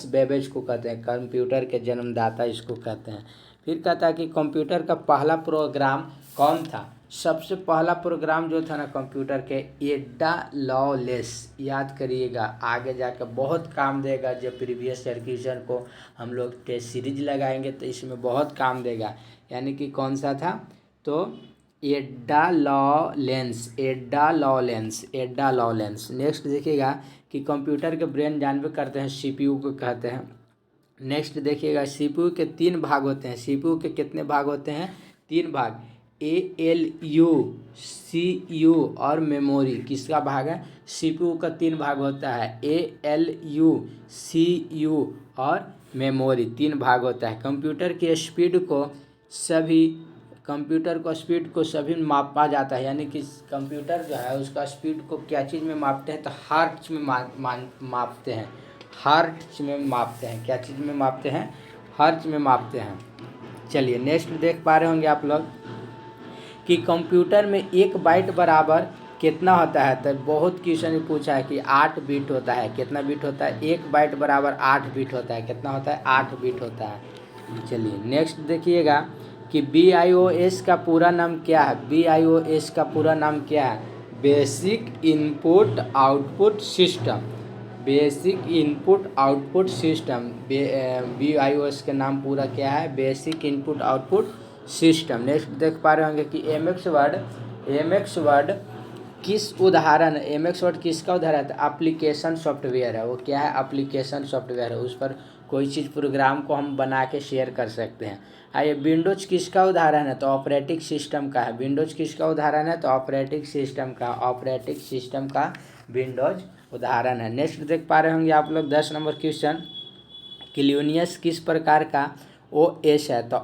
बेबेज को कहते हैं, कंप्यूटर के जन्मदाता इसको कहते हैं। फिर कहता है कि कंप्यूटर का पहला प्रोग्राम कौन था? सबसे पहला प्रोग्राम जो था ना कंप्यूटर के, एडा लॉलेस। याद करिएगा, आगे जाकर बहुत काम देगा। जब प्रीवियस ईयर क्वेश्चन को हम लोग टेस्ट सीरीज लगाएंगे तो इसमें बहुत काम देगा। यानी कि कौन सा था? तो एडा लॉलेंस। नेक्स्ट देखिएगा कि कंप्यूटर के ब्रेन जानबे करते हैं, CPU को कहते हैं। नेक्स्ट देखिएगा CPU के 3 भाग होते हैं। CPU के कितने भाग होते हैं? 3 भाग। ALU, CPU और मेमोरी किसका भाग है? CPU का 3 भाग होता है। ALU, CU और मेमोरी 3 भाग होता है। कंप्यूटर की स्पीड को सभी मापा जाता है। यानी कि कंप्यूटर जो है उसका स्पीड को क्या चीज़ में मापते हैं? तो हर्ट्ज में मापते हैं। हर्ट्ज में मापते हैं। क्या चीज़ में मापते हैं? हर्ट्ज में मापते हैं। चलिए नेक्स्ट देख पा रहे होंगे आप लोग कि कंप्यूटर में 1 बाइट बराबर कितना होता है? तो बहुत क्वेश्चन पूछा है कि 8 बिट होता है। कितना बिट होता है? 1 बाइट बराबर 8 बिट होता है। कितना होता है? 8 बिट होता है। चलिए नेक्स्ट देखिएगा कि BIOS का पूरा नाम क्या है? BIOS का पूरा नाम क्या है? Basic input output system. Basic input output system. BIOS का नाम पूरा क्या है? Basic input output system. Next देख पा रहे होंगे कि MX वर्ड किस उदाहरण? MX वर्ड किसका उदाहरण है? एप्लीकेशन सॉफ्टवेयर है। वो क्या है? एप्लीकेशन सॉफ्टवेयर है। उस पर कोई चीज़ प्रोग्राम को हम बना के शेयर कर सकते हैं। आइए विंडोज किसका उदाहरण है? तो ऑपरेटिंग सिस्टम का है। विंडोज किसका उदाहरण है? तो ऑपरेटिंग सिस्टम का विंडोज उदाहरण है। नेक्स्ट देख पा रहे होंगे आप लोग 10 नंबर क्वेश्चन कि लिनक्स किस प्रकार का OS है? तो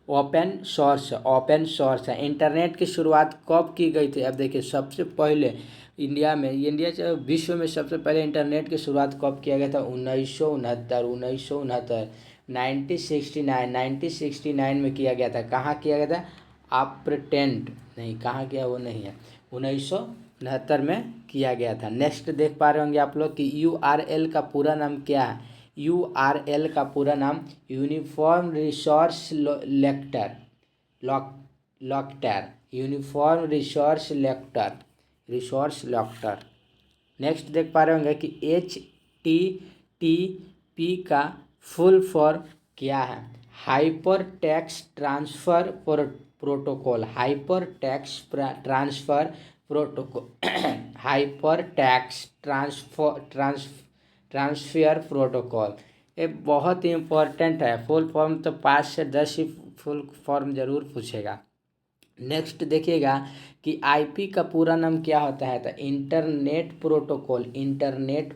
ओपन सोर्स है। इंटरनेट की शुरुआत कब की गई थी? अब देखिए सबसे पहले विश्व में सबसे पहले इंटरनेट की शुरुआत कब किया गया था? 1969 1969 में किया गया था। कहाँ किया गया था? अप्रटेंट नहीं, कहाँ किया वो नहीं है, 1969 में किया गया था। नेक्स्ट देख पा रहे होंगे आप लोग कि URL का पूरा नाम क्या है? URL का पूरा नाम uniform resource locator, uniform resource locator. Next देख पा रहे होंगे कि HTTP का फुल फॉर्म क्या है? Hyper text transfer protocol, hyper text transfer protocol hyper text transfer protocol. ये बहुत ही इम्पोर्टेंट है। फुल फॉर्म तो 5 से 10 ही फुल फॉर्म ज़रूर पूछेगा। नेक्स्ट देखिएगा कि आईपी का पूरा नाम क्या होता है? तो इंटरनेट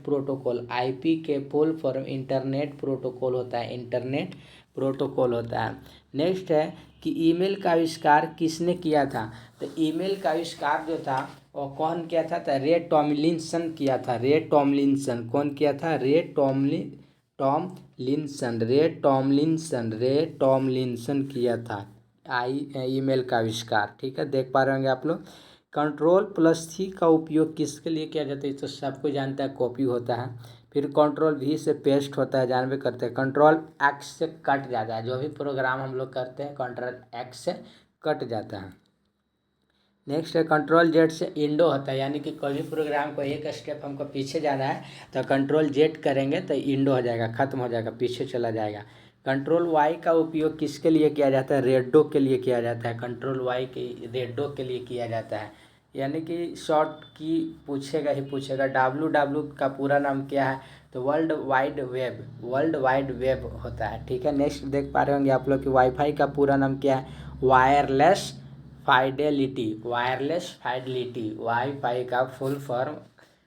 प्रोटोकॉल। आईपी के फुल फॉर्म इंटरनेट प्रोटोकॉल होता है, इंटरनेट प्रोटोकॉल होता है। नेक्स्ट है कि ईमेल का आविष्कार किसने किया था? तो ईमेल का आविष्कार जो था वो कौन किया था? तो रे टॉमलिंसन किया था। रे टॉमलिंसन कौन किया था? रे टॉमलिंसन किया था ईमेल का आविष्कार। ठीक है, देख पा रहे होंगे आप लोग। Ctrl+C का उपयोग किसके लिए किया जाता है? तो सबको जानता है, कॉपी होता है। फिर Ctrl+V से पेस्ट होता है, जानबे करते हैं। Ctrl+X से कट जाता है, जो भी प्रोग्राम हम लोग करते हैं Ctrl+X से कट जाता है। नेक्स्ट है Ctrl+Z से इंडो होता है, यानी कि कोई भी प्रोग्राम को एक स्टेप हमको पीछे जाना है तो Ctrl+Z करेंगे तो इंडो हो जाएगा, ख़त्म हो जाएगा, पीछे चला जाएगा। Ctrl+Y का उपयोग किसके लिए किया जाता है? रेडो के लिए किया जाता है। Ctrl+Y के रेडो के लिए किया जाता है, यानी कि शॉर्ट की पूछेगा ही पूछेगा। www का पूरा नाम क्या है? तो वर्ल्ड वाइड वेब होता है। ठीक है, नेक्स्ट देख पा रहे होंगे आप लोग कि वाईफाई का पूरा नाम क्या है? Wireless fidelity. वाईफाई का फुल फॉर्म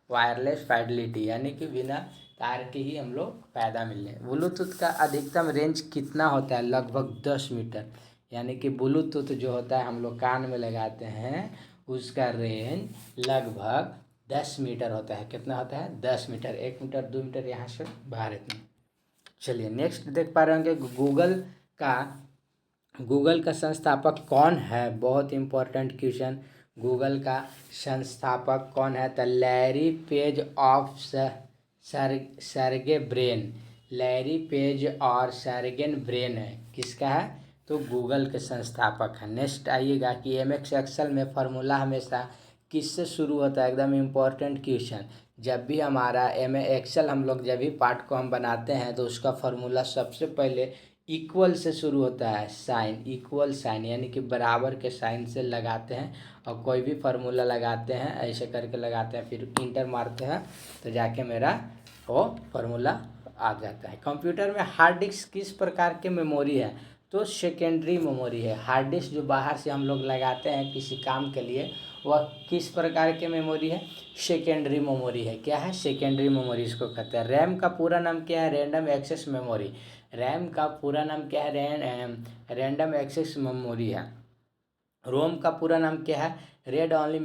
वायरलेस फाइडेलिटी, यानी कि बिना तार के ही हम लोग फ़ायदा मिल रहे। ब्लूटूथ का अधिकतम रेंज कितना होता है? लगभग 10 मीटर, यानी कि ब्लूटूथ जो होता है हम लोग कान में लगाते हैं, उसका रेंज लगभग 10 मीटर होता है। कितना होता है? 10 मीटर। 1 मीटर 2 मीटर यहाँ से बाहर इतना। चलिए नेक्स्ट देख पा रहे होंगे गूगल का संस्थापक कौन है? बहुत इंपॉर्टेंट क्वेश्चन। गूगल का संस्थापक कौन है? तो Larry page of Sergei brain. Larry page और सर्गेन ब्रेन है, किसका है? तो गूगल के संस्थापक है। नेक्स्ट आइएगा कि एमएस एक्सेल में फार्मूला हमेशा किससे शुरू होता है? एकदम इम्पॉर्टेंट क्वेश्चन। जब भी हमारा एक्सेल हम लोग जब भी पार्ट को हम बनाते हैं तो उसका फार्मूला सबसे पहले इक्वल से शुरू होता है। साइन, इक्वल साइन, यानी कि बराबर के साइन से लगाते हैं। और कोई भी फार्मूला लगाते हैं ऐसे करके लगाते हैं, फिर इंटर मारते हैं तो जाके मेरा वो फार्मूला आ जाता है। कंप्यूटर में हार्ड डिस्क किस प्रकार के मेमोरी है? तो सेकेंडरी मेमोरी है। हार्ड डिस्क जो बाहर से हम लोग लगाते हैं किसी काम के लिए, वह किस प्रकार के मेमोरी है? सेकेंडरी मेमोरी है। क्या है? सेकेंडरी मेमोरी इसको कहते हैं। रैम का पूरा नाम क्या है? Random access memory. रैम का पूरा नाम क्या है? रैंडम एक्सेस मेमोरी है। रोम का पूरा नाम क्या है? Red only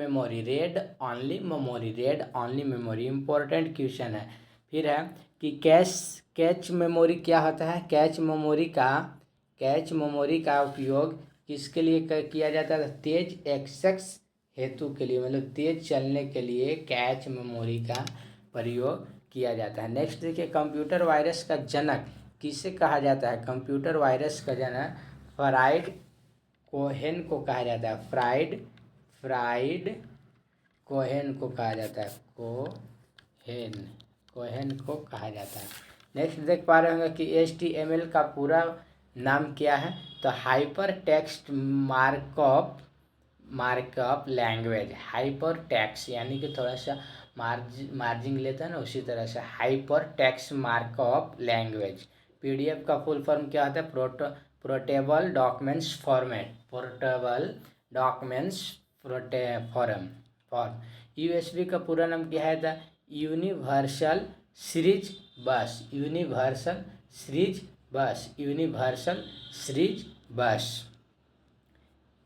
memory. Important question है। फिर है कि कैच मेमोरी क्या होता है? कैच मेमोरी का उपयोग किसके लिए किया जाता है? तेज एक्सेस हेतु के लिए, मतलब तेज चलने के लिए कैच मेमोरी का प्रयोग किया जाता है। नेक्स्ट देखिए, कंप्यूटर वायरस का जनक किसे कहा जाता है? कंप्यूटर वायरस का जनक फ्राइड कोहेन को कहा जाता है। फ्राइड कोहेन को कहा जाता है। कोहेन को कहा जाता है। नेक्स्ट देख पा रहे होंगे कि HTML का पूरा नाम क्या है? तो hyper text markup language. Hyper text यानी कि थोड़ा सा मार्जिन लेता है ना, उसी तरह से hyper text markup language. PDF का फुल फॉर्म क्या होता है? Portable documents form. USB का पूरा नाम क्या है? था यूनिवर्सल सीरीज बस।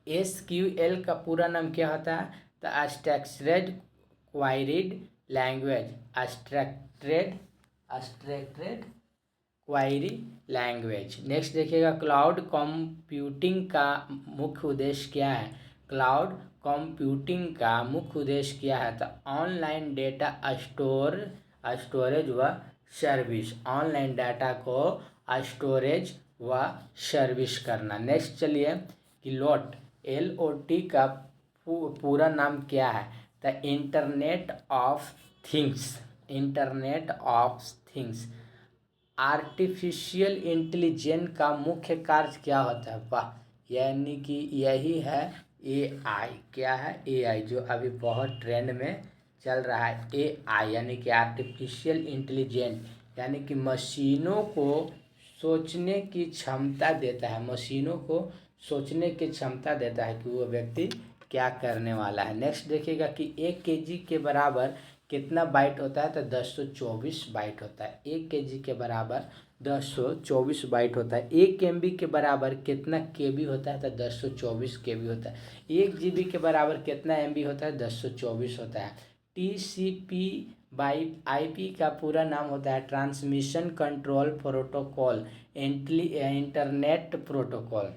SQL का पूरा नाम क्या होता है? तो स्ट्रक्चर्ड क्वायरीड लैंग्वेज। नेक्स्ट देखिएगा, क्लाउड कंप्यूटिंग का मुख्य उद्देश्य क्या है? क्लाउड कंप्यूटिंग का मुख्य उद्देश्य क्या है? तो ऑनलाइन डेटा स्टोरेज व सर्विस, ऑनलाइन डाटा को स्टोरेज व सर्विस करना। नेक्स्ट चलिए कि लोट, LOT का पूरा नाम क्या है? The internet of things. Internet of things. Artificial intelligence का मुख्य कार्य क्या होता है? वाह, यानी कि यही है AI। क्या है? AI, जो अभी बहुत ट्रेंड में चल रहा है। AI यानी कि आर्टिफिशियल इंटेलिजेंस, यानी कि मशीनों को सोचने की क्षमता देता है। मशीनों को सोचने की क्षमता देता है कि वो व्यक्ति क्या करने वाला है। नेक्स्ट देखिएगा कि 1 kg के बराबर कितना बाइट होता है? तो 1024 बाइट होता है। 1 kg के बराबर 1024 बाइट होता है। 1 MB के बराबर कितना KB होता है? तो 1024 KB होता है। 1 GB के बराबर कितना MB होता है? 1024 होता है। TCP बाई IP का पूरा नाम होता है transmission control protocol, internet protocol.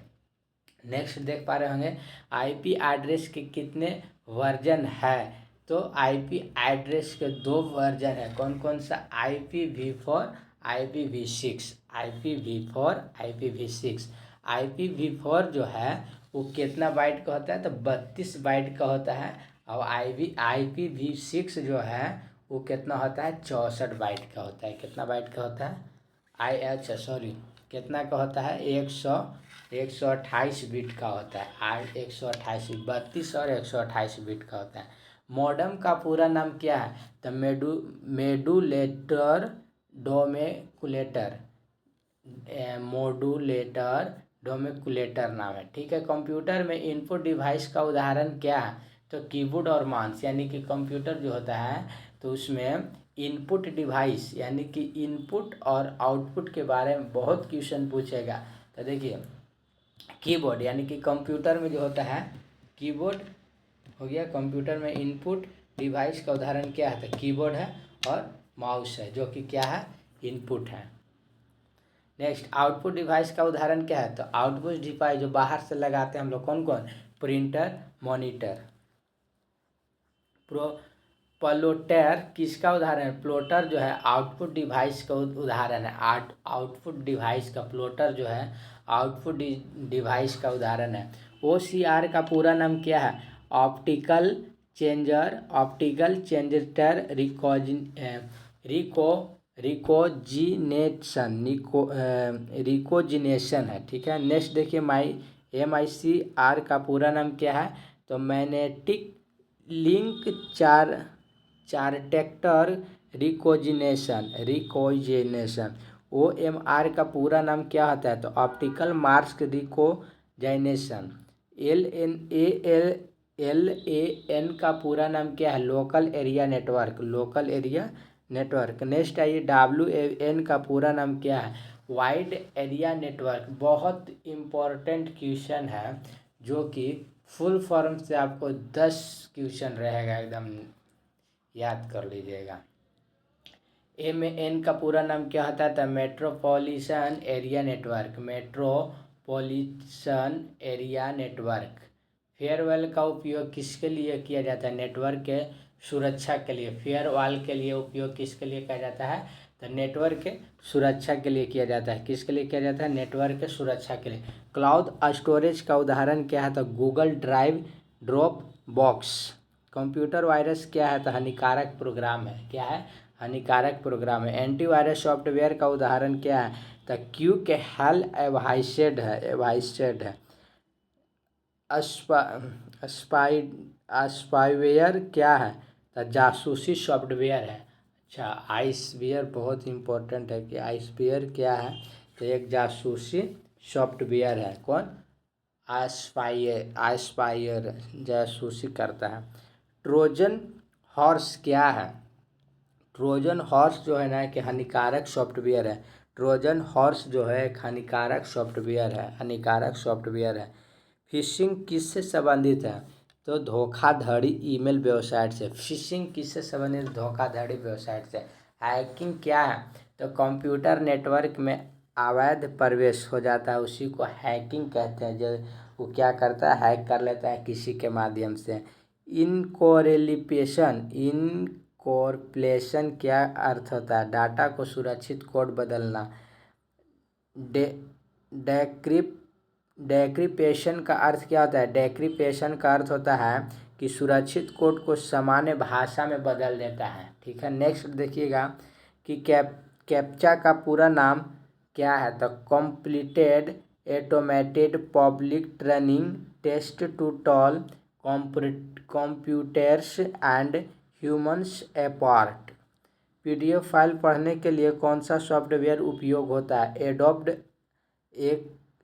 Next देख पा रहे होंगे IP एड्रेस के कितने वर्जन है? तो IP एड्रेस के 2 वर्जन है। कौन कौन सा? IPv4, IPv6। IPv4, IPv6। IPv4 जो है वो कितना बाइट का होता है? तो 32 बाइट का होता है। और IPv6 जो है वो कितना होता है? 64 बाइट का होता है। कितना बाइट का होता है? अच्छा सॉरी, कितना का होता है? 128 बिट का होता है। 128, 32 और 128 बिट का होता है। मॉडेम का पूरा नाम क्या है? तो मेडुलेटर डोमेकुलेटर। मोडुलेटर डोमेकुलेटर नाम है। ठीक है। कंप्यूटर में इनपुट डिवाइस का उदाहरण क्या है? तो कीबोर्ड और माउस, यानी कि कंप्यूटर जो होता है तो उसमें इनपुट डिवाइस यानी कि इनपुट और आउटपुट के बारे में बहुत क्वेश्चन पूछेगा। तो देखिए, कीबोर्ड यानी कि कंप्यूटर में जो होता है कीबोर्ड हो गया। कंप्यूटर में इनपुट डिवाइस का उदाहरण क्या है? तो कीबोर्ड है और माउस है, जो कि क्या है? इनपुट है। नेक्स्ट, आउटपुट डिवाइस का उदाहरण क्या है? तो आउटपुट डिवाइस जो बाहर से लगाते हैं हम लोग, कौन कौन? Printer, monitor. प्लोटर किसका उदाहरण है? प्लोटर जो है आउटपुट डिवाइस का उदाहरण है। आउटपुट डिवाइस का प्लोटर जो है आउटपुट डिवाइस का उदाहरण है। OCR का पूरा नाम क्या है? ऑप्टिकल चेंजर, ऑप्टिकल चेंजर रिकोजिनेशन है। ठीक है। नेक्स्ट देखिए, MICR का पूरा नाम क्या है? तो मैग्नेटिक लिंक चार्टेक्टर रिकोजिनेशन। OMR का पूरा नाम क्या होता है? तो ऑप्टिकल मास्क रिकोजिनेशन। LAN का पूरा नाम क्या है? Local area network, local area network. Next आइए, WAN का पूरा नाम क्या है? Wide area network. बहुत इम्पोर्टेंट क्वेश्चन है, जो कि फुल फॉर्म से आपको 10 क्वेश्चन रहेगा, एकदम याद कर लीजिएगा। MAN का पूरा नाम क्या होता है? Metropolitan area network, metropolitan area network. Farewell का उपयोग किसके लिए किया जाता है? नेटवर्क के सुरक्षा के लिए। फेयरवॉल के लिए उपयोग किसके लिए किया जाता है? तो नेटवर्क के सुरक्षा के लिए किया जाता है। किसके लिए किया जाता है? नेटवर्क के सुरक्षा के लिए। क्लाउड स्टोरेज का उदाहरण क्या है? तो Google drive, drop box. Computer virus क्या है? तो हानिकारक प्रोग्राम है। क्या है? हानिकारक प्रोग्राम है। एंटीवायरस सॉफ्टवेयर का उदाहरण क्या है? तो क्यू के हेल एवाइसेड है। स्पाईवेयर क्या है? तो जासूसी सॉफ्टवेयर है। अच्छा, आइसवेयर बहुत इंपॉर्टेंट है कि आइसवेयर क्या है? तो एक जासूसी सॉफ्टवेयर है। कौन? आइसपायर जासूसी करता है। ट्रोजन हॉर्स क्या है? ट्रोजन हॉर्स जो है ना कि हानिकारक सॉफ्टवेयर है। ट्रोजन हॉर्स जो है एक हानिकारक सॉफ्टवेयर है। फिशिंग किससे संबंधित है? तो धोखाधड़ी ईमेल वेबसाइट से। फिशिंग किससे संबंधित? धोखाधड़ी वेबसाइट से। हैकिंग क्या है? तो कंप्यूटर नेटवर्क में अवैध प्रवेश हो जाता है, उसी को हैकिंग कहते हैं। जो वो क्या करता है? हैक कर लेता है किसी के माध्यम से। कॉर्पोरेशन क्या अर्थ होता है? डाटा को सुरक्षित कोड बदलना। डे डेक्रिप्शन का अर्थ क्या होता है? डेक्रिप्शन का अर्थ होता है कि सुरक्षित कोड को सामान्य भाषा में बदल देता है। ठीक है, नेक्स्ट देखिएगा कि कैप्चा का पूरा नाम क्या है? तो completed automated public training test to tell computers and humans apart. PDF file पढ़ने के लिए कौन सा सॉफ्टवेयर उपयोग होता है? Adobe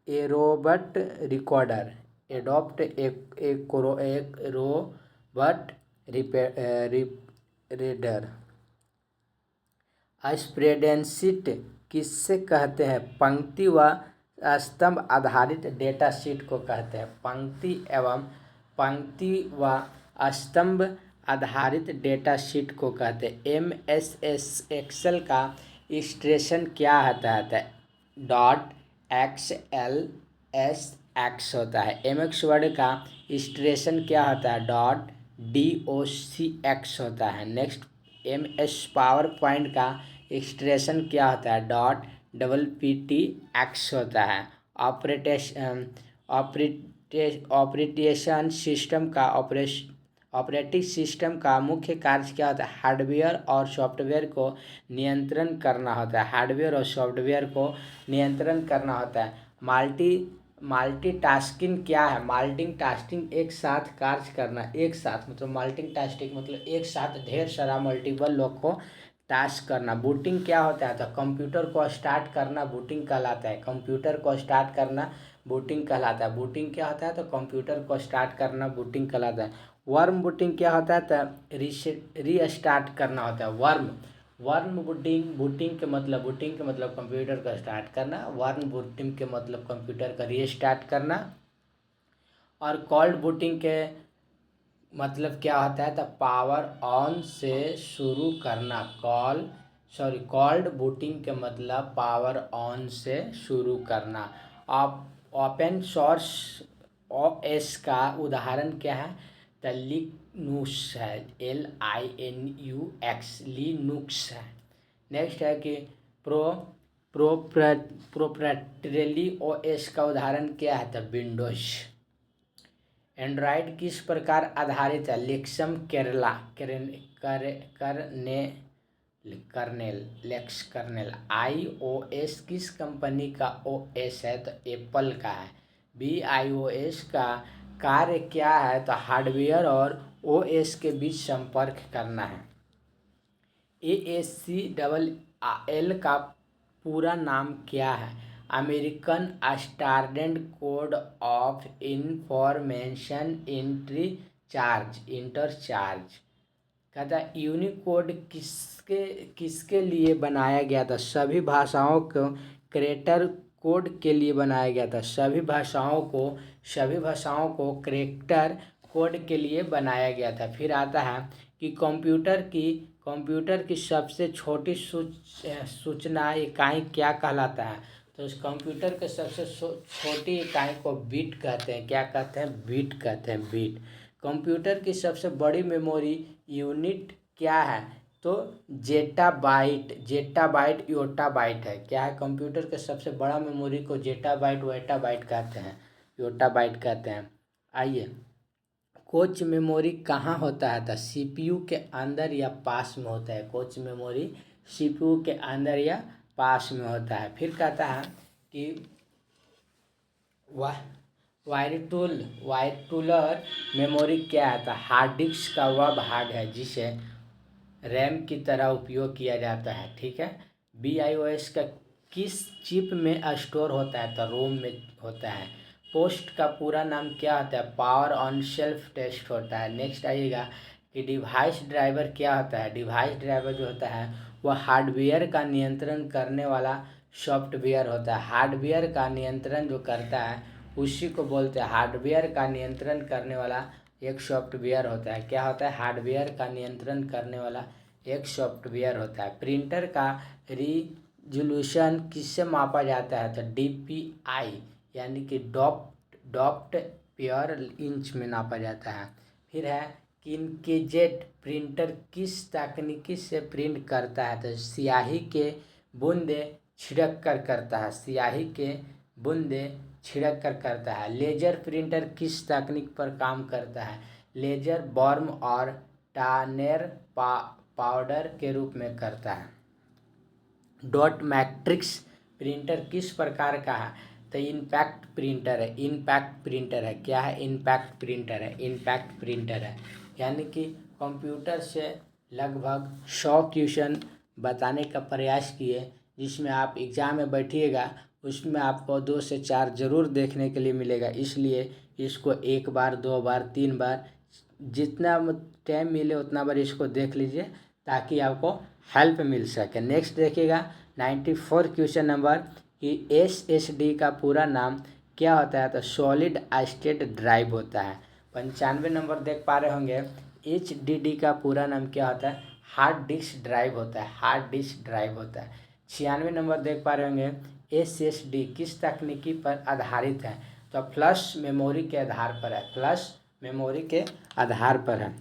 Acrobat recorder. एडोप्ट एक रोबट रीडर। स्प्रेडशीट किससे कहते हैं? पंक्ति व स्तंभ आधारित डेटा शीट को कहते हैं। पंक्ति व स्तंभ आधारित डेटा शीट को कहते हैं। एमएस एक्सेल का एक्सटेंशन क्या होता है? डॉट XLSX होता है। एमएक्स वर्ड का एक्सटेंशन क्या होता है? डॉट DOCX होता है। नेक्स्ट, MS पावर पॉइंट का एक्सटेंशन क्या होता है? डॉट PPTX होता है। ऑपरेटिंग सिस्टम का मुख्य कार्य क्या होता है? हार्डवेयर और सॉफ्टवेयर को नियंत्रण करना होता है। हार्डवेयर और सॉफ्टवेयर को नियंत्रण करना होता है। मल्टीटास्किंग क्या है? मल्टीटास्किंग एक साथ कार्य करना। एक साथ मतलब मल्टीटास्किंग मतलब एक साथ ढेर सारा मल्टीपल लोग को टास्क करना। बूटिंग क्या होता है? तो कंप्यूटर को स्टार्ट करना बूटिंग कहलाता है। कंप्यूटर को स्टार्ट करना बूटिंग कहलाता है। बूटिंग क्या होता है? तो कंप्यूटर को स्टार्ट करना बूटिंग कहलाता है। वर्म बूटिंग क्या होता है? तो रीस्टार्ट करना होता है। वर्म बूटिंग के मतलब कंप्यूटर का स्टार्ट करना। वर्म बूटिंग के मतलब कंप्यूटर का रीस्टार्ट करना। और कोल्ड बूटिंग के मतलब क्या होता है? तो पावर ऑन से शुरू करना। कोल्ड बूटिंग के मतलब पावर ऑन से शुरू करना। ओपन सोर्स OS का उदाहरण क्या है? तो लिनक्स है। LINUX लिनक्स है। नेक्स्ट है कि प्रोप्राइटरी OS का उदाहरण क्या है? तो विंडोज। एंड्रॉयड किस प्रकार आधारित है? लेक्सम कर्नेल। iOS किस कंपनी का OS है? तो एप्पल का है। BIOS का कार्य क्या है? तो हार्डवेयर और OS के बीच संपर्क करना है। ASCII का पूरा नाम क्या है? American standard code of information interchange. कहता है यूनिकोड किसके लिए बनाया गया था? सभी भाषाओं को कैरेक्टर कोड के लिए बनाया गया था। सभी भाषाओं को कैरेक्टर कोड के लिए बनाया गया था। फिर आता है कि कंप्यूटर की सबसे छोटी सूचना इकाई क्या कहलाता है? तो उस कंप्यूटर के सबसे छोटी इकाई को बिट कहते हैं। क्या कहते हैं? बिट कहते हैं। बिट। कंप्यूटर की सबसे बड़ी मेमोरी यूनिट क्या है? तो जेटाबाइट योटाबाइट है। क्या है? कंप्यूटर के सबसे बड़ा मेमोरी को जेटाबाइट वेटाबाइट कहते हैं, योटाबाइट कहते हैं। आइए, कोच मेमोरी कहाँ होता है? तो CPU के अंदर या पास में होता है। कोच मेमोरी CPU के अंदर या पास में होता है। फिर कहता है कि वायरटूलर मेमोरी क्या है? तो हार्ड डिस्क का वह भाग है जिसे रैम की तरह उपयोग किया जाता है। ठीक है। BIOS का किस चिप में स्टोर होता है? तो रोम में होता है। पोस्ट का पूरा नाम क्या होता है? पावर ऑन शेल्फ टेस्ट होता है। नेक्स्ट आइएगा कि डिवाइस ड्राइवर क्या होता है? डिवाइस ड्राइवर जो होता है वह हार्डवेयर का नियंत्रण करने वाला सॉफ्टवेयर होता है। हार्डवेयर का नियंत्रण जो करता है उसी को बोलते हैं। हार्डवेयर का नियंत्रण करने वाला एक सॉफ्टवेयर होता है। क्या होता है? हार्डवेयर का नियंत्रण करने वाला एक सॉफ्टवेयर होता है। प्रिंटर का रिजोल्यूशन किससे मापा जाता है? तो DPI यानी कि डॉप्ट पेयर इंच में नापा जाता है। फिर है इंकजेट प्रिंटर किस तकनीकी से प्रिंट करता है? तो स्याही के बूंदे छिड़क कर करता है, स्याही के बूंदे छिड़क कर करता है। लेजर प्रिंटर किस तकनीक पर काम करता है? लेजर बॉर्म और टानेर पाउडर के रूप में करता है। डॉट मैट्रिक्स प्रिंटर किस प्रकार का है? तो इम्पैक्ट प्रिंटर है, इम्पैक्ट प्रिंटर है। क्या है? इम्पैक्ट प्रिंटर है, इम्पैक्ट प्रिंटर है। यानी कि कंप्यूटर से लगभग 100 क्वेश्चन बताने का प्रयास किए, जिसमें आप एग्ज़ाम में बैठिएगा उसमें आपको 2 से 4 ज़रूर देखने के लिए मिलेगा। इसलिए इसको 1 बार 2 बार 3 बार जितना टाइम मिले उतना बार इसको देख लीजिए ताकि आपको हेल्प मिल सके। नेक्स्ट देखिएगा 94 क्वेश्चन नंबर कि SSD का पूरा नाम क्या होता है? तो सॉलिड स्टेट ड्राइव होता है। 95 नंबर देख पा रहे होंगे HDD का पूरा नाम क्या होता है? हार्ड डिस्क ड्राइव होता है, हार्ड डिस्क ड्राइव होता है। 96 नंबर देख पा रहे होंगे SSD किस तकनीकी पर आधारित है? तो फ्लश मेमोरी के आधार पर है, फ्लश मेमोरी के आधार पर है।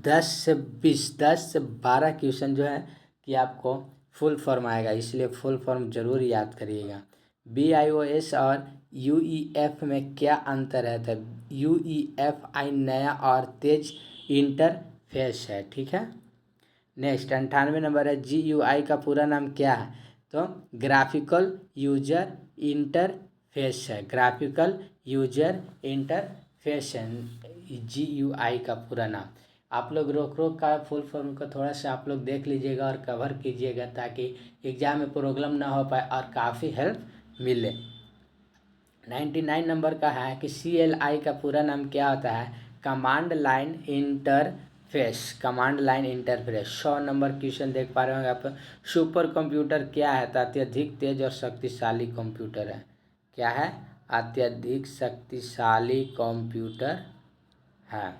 10 से 12 क्वेश्चन जो है कि आपको फुल फॉर्म आएगा, इसलिए फुल फॉर्म जरूर याद करिएगा। BIOS और UEF में क्या अंतर है? तो UEFI नया और तेज इंटरफेस है, ठीक है। नेक्स्ट 98 नंबर है GUI का पूरा नाम क्या है? तो ग्राफिकल यूजर इंटरफेस है, ग्राफिकल यूजर इंटरफेस है GUI का पूरा नाम। आप लोग रोक रोक का फुल फॉर्म को थोड़ा सा आप लोग देख लीजिएगा और कवर कीजिएगा ताकि एग्ज़ाम में प्रॉब्लम ना हो पाए और काफ़ी हेल्प मिले। 99 नंबर का है कि CLI का पूरा नाम क्या होता है? Command line interface, command line interface. 100 number question देख पा रहे होंगे आप। सुपर कंप्यूटर क्या है? तो अत्यधिक तेज और शक्तिशाली कंप्यूटर है। क्या है? अत्यधिक शक्तिशाली कंप्यूटर है।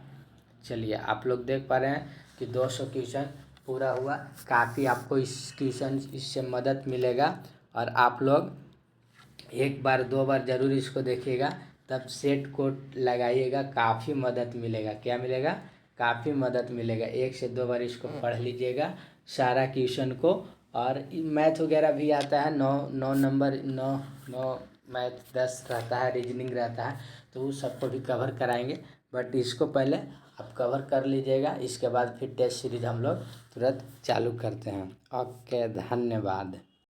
चलिए आप लोग देख पा रहे हैं कि 200 क्वेश्चन पूरा हुआ। काफ़ी आपको इस क्वेश्चन इससे मदद मिलेगा और आप लोग 1 बार 2 बार ज़रूर इसको देखिएगा, तब सेट कोड लगाइएगा, काफ़ी मदद मिलेगा। क्या मिलेगा? काफ़ी मदद मिलेगा। 1 से 2 बार इसको पढ़ लीजिएगा सारा क्वेश्चन को। और मैथ वगैरह भी आता है, 9 नंबर 9 मैथ 10 रहता है, रीजनिंग रहता है, तो उस सबको भी कवर कराएंगे। बट इसको पहले आप कवर कर लीजिएगा, इसके बाद फिर टेस्ट सीरीज हम लोग तुरंत चालू करते हैं। ओके, धन्यवाद।